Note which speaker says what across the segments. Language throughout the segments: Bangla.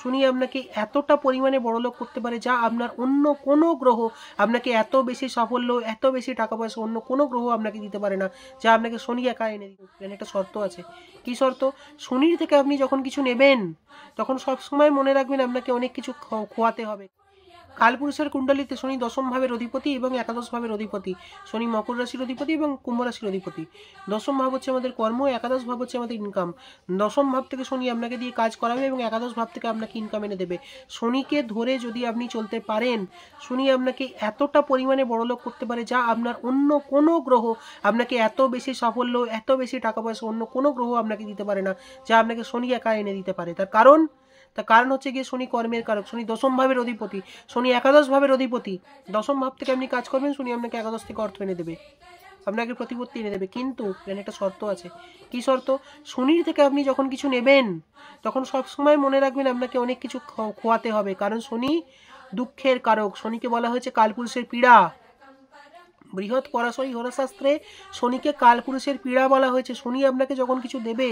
Speaker 1: শনি আপনাকে এতটা পরিমাণে বড়লোক করতে পারে যা আপনার অন্য কোনো গ্রহ আপনাকে এত বেশি সাফল্য, এত বেশি টাকা পয়সা অন্য কোনো গ্রহ আপনাকে দিতে পারে না, যা আপনাকে শনি একা এনে দিতে। একটা শর্ত আছে। কি শর্ত? শনির থেকে আপনি যখন কিছু নেবেন তখন সবসময় মনে রাখবেন আপনাকে অনেক কিছু খোয়াতে হবে। কালপুরুষের কুণ্ডলিতে শনি দশম ভাবের অধিপতি এবং একাদশ ভাবের অধিপতি। শনি মকর রাশির অধিপতি এবং কুম্ভ রাশির অধিপতি। দশম ভাব হচ্ছে আমাদের কর্ম, একাদশ ভাব হচ্ছে আমাদের ইনকাম। দশম ভাব থেকে শনি আপনাকে দিয়ে কাজ করাবে এবং একাদশ ভাব থেকে আপনাকে ইনকাম এনে দেবে। শনিকে ধরে যদি আপনি চলতে পারেন, শনি আপনাকে এতটা পরিমাণে বড়লোক করতে পারে যা আপনার অন্য কোনো গ্রহ আপনাকে এত বেশি সাফল্য, এত বেশি টাকা পয়সা অন্য কোনো গ্রহ আপনাকে দিতে পারে না, যা আপনাকে শনি একা এনে দিতে পারে। তার কারণ হচ্ছে গিয়ে শনি কর্মের কারক, শনি দশম ভাবের অধিপতি, শনি একাদশ ভাবের অধিপতি। দশম ভাব থেকে আপনি কাজ করবেন, শনি আপনাকে একাদশ থেকে অর্থ এনে দেবে, আপনাকে প্রতিপত্তি এনে দেবে। কিন্তু এখানে একটা শর্ত আছে। কি শর্ত? শনির থেকে আপনি যখন কিছু নেবেন তখন সবসময় মনে রাখবেন আপনাকে অনেক কিছু খোয়াতে হবে, কারণ শনি দুঃখের কারক। শনিকে বলা হয়েছে কালপুরুষের পীড়া। বৃহৎ পরাশরী হরশাস্ত্রে শনিকে কালপুরুষের পীড়া বলা হয়েছে। শনি আপনাকে যখন কিছু দেবে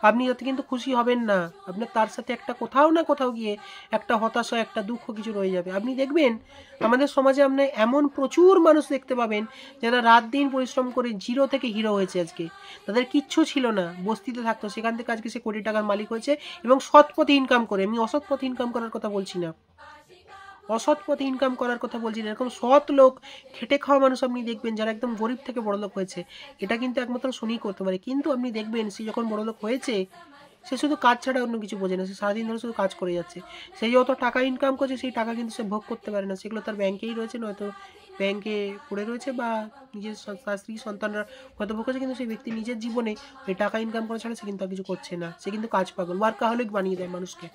Speaker 1: আপনি যাতে কিন্তু খুশি হবেন না, আপনার তার সাথে একটা কোথাও না কোথাও গিয়ে একটা হতাশা, একটা দুঃখ কিছু রয়ে যাবে। আপনি দেখবেন আমাদের সমাজে আপনি এমন প্রচুর মানুষ দেখতে পাবেন যারা রাত দিন পরিশ্রম করে জিরো থেকে হিরো হয়েছে। আজকে তাদের কিচ্ছু ছিল না, বস্তিতে থাকতো, সেখান থেকে আজকে সে কোটি টাকার মালিক হয়েছে এবং সৎ পথে ইনকাম করে। আমি অসৎ পথে ইনকাম করার কথা বলছি না, অসৎ পথে ইনকাম করার কথা বলছি না। এরকম সৎ লোক, খেটে খাওয়া মানুষ আপনি দেখবেন যারা একদম গরিব থেকে বড়লোক হয়েছে। এটা কিন্তু একমাত্র শনি করতে পারে। কিন্তু আপনি দেখবেন সে যখন বড়লোক হয়েছে সে শুধু কাজ ছাড়া অন্য কিছু বোঝে না, সে সারাদিন ধরে শুধু কাজ করে যাচ্ছে। সে যত টাকা ইনকাম করছে সেই টাকা কিন্তু সে ভোগ করতে পারে না, সেগুলো তার ব্যাংকেই রয়েছে, নয়তো ব্যাংকে পড়ে রয়েছে, বা নিজের স্ত্রী সন্তানরা হয়তো ভোগ করছে। কিন্তু সেই ব্যক্তি নিজের জীবনে ওই টাকা ইনকাম করা ছাড়া সে কিন্তু আর কিছু করছে না, সে কিন্তু কাজ পাগল, ওয়ার্কাহলিক বানিয়ে দেয় মানুষকে।